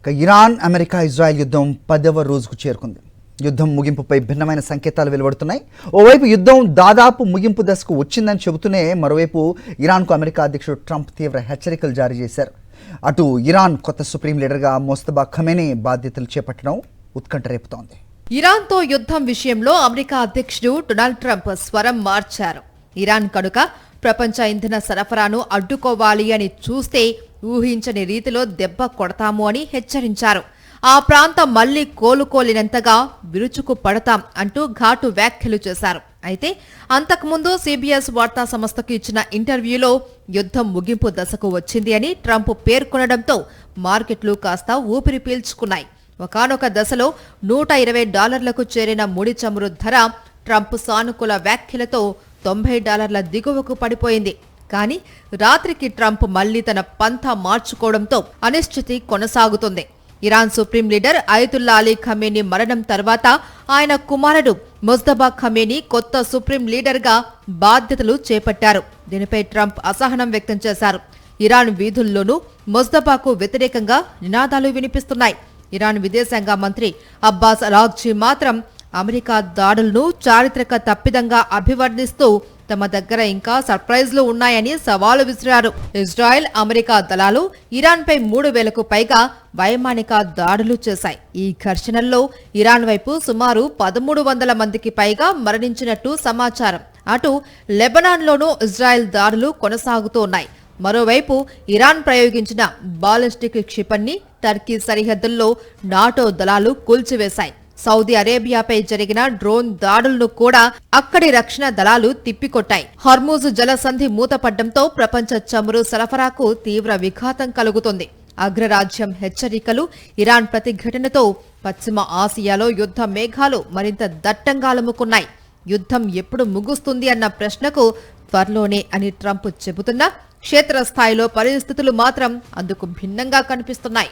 Iran America Israel యుద్ధం 10వ రోజుకు చేరుకుంది. యుద్ధం ముగింపుపై భిన్నమైన సంకేతాలు వెలువడుతున్నాయి. ఓవైపు యుద్ధం దాదాపు ముగింపు దశకు వచ్చిందని చెబుతూనే మరోవైపు ఇరాన్కు అమెరికా అధ్యక్షుడు ట్రంప్ తీవ్ర హెచ్చరికలు జారీ చేశారు. అటు ఇరాన్ కొత్త సుప్రీం లీడర్గా ముస్తఫా ఖమేనీ బాధ్యతలు చేపట్టడం ఉత్కంఠ రేపుతోంది. ఇరాన్తో యుద్ధం విషయంలో అమెరికా అధ్యక్షుడు డొనాల్డ్ ట్రంప్ స్వరం మార్చారు. ఇరాన్ కనుక ప్రపంచ ఇంధన సరఫరాను అడ్డుకోవాలి అని చూస్తే ఊహించని రీతిలో దెబ్బ కొడతాము అని హెచ్చరించారు. ఆ ప్రాంతం మళ్లీ కోలుకోలేనంతగా విరుచుకు పడతాం అంటూ ఘాటు వ్యాఖ్యలు చేశారు. అయితే అంతకుముందు సిబిఎస్ వార్తా సంస్థకు ఇచ్చిన ఇంటర్వ్యూలో యుద్ధం ముగింపు దశకు వచ్చింది అని ట్రంప్ పేర్కొనడంతో మార్కెట్లు కాస్త ఊపిరి పీల్చుకున్నాయి. ఒకానొక దశలో $120కు చేరిన ముడి చమురు ధర ట్రంప్ సానుకూల వ్యాఖ్యలతో $90 దిగువకు పడిపోయింది. కానీ రాత్రికి ట్రంప్ మళ్లీ తన పంథా మార్చుకోవడంతో అనిశ్చితి కొనసాగుతుంది. Iran supreme leader Ayatollah Ali Khamenei మరణం తర్వాత ఆయన కుమారుడు ముస్తఫా ఖమేనీ కొత్త సుప్రీం లీడర్గా బాధ్యతలు చేపట్టారు. దీనిపై ట్రంప్ అసహనం వ్యక్తం చేశారు. ఇరాన్ వీధుల్లోనూ ముస్తఫాకు వ్యతిరేకంగా నినాదాలు వినిపిస్తున్నాయి. ఇరాన్ విదేశాంగ మంత్రి అబ్బాస్ అరాగ్జీ మాత్రం అమెరికా దాడులను చారిత్రక తప్పిదంగా అభివర్ణిస్తూ తమ దగ్గర ఇంకా సర్ప్రైజ్లు ఉన్నాయని సవాలు విసిరారు. ఇజ్రాయెల్, అమెరికా దళాలు ఇరాన్పై 3000కు పైగా వైమానిక దాడులు చేశాయి. ఈ ఘర్షణల్లో ఇరాన్ వైపు సుమారు 1300 మందికి పైగా మరణించినట్టు సమాచారం. అటు లెబనాన్లోనూ ఇజ్రాయెల్ దాడులు కొనసాగుతూ ఉన్నాయి. మరోవైపు ఇరాన్ ప్రయోగించిన బాలిస్టిక్ క్షిపణిని టర్కీ సరిహద్దుల్లో నాటో దళాలు కూల్చివేశాయి. సౌదీ అరేబియాపై జరిగిన డ్రోన్ దాడులను కూడా అక్కడి రక్షణ దళాలు తిప్పికొట్టాయి. హర్మూజ్ జలసంధి మూతపడ్డంతో ప్రపంచ చమురు సరఫరాకు తీవ్ర విఘాతం కలుగుతుంది. అగ్రరాజ్యం హెచ్చరికలు, ఇరాన్ ప్రతిఘటనతో పశ్చిమ ఆసియాలో యుద్ధ మేఘాలు మరింత దట్టంగా అలుముకున్నాయి. యుద్ధం ఎప్పుడు ముగుస్తుంది అన్న ప్రశ్నకు త్వరలోనే అని ట్రంప్ చెబుతున్నా క్షేత్రస్థాయిలో పరిస్థితులు మాత్రం అందుకు భిన్నంగా కనిపిస్తున్నాయి.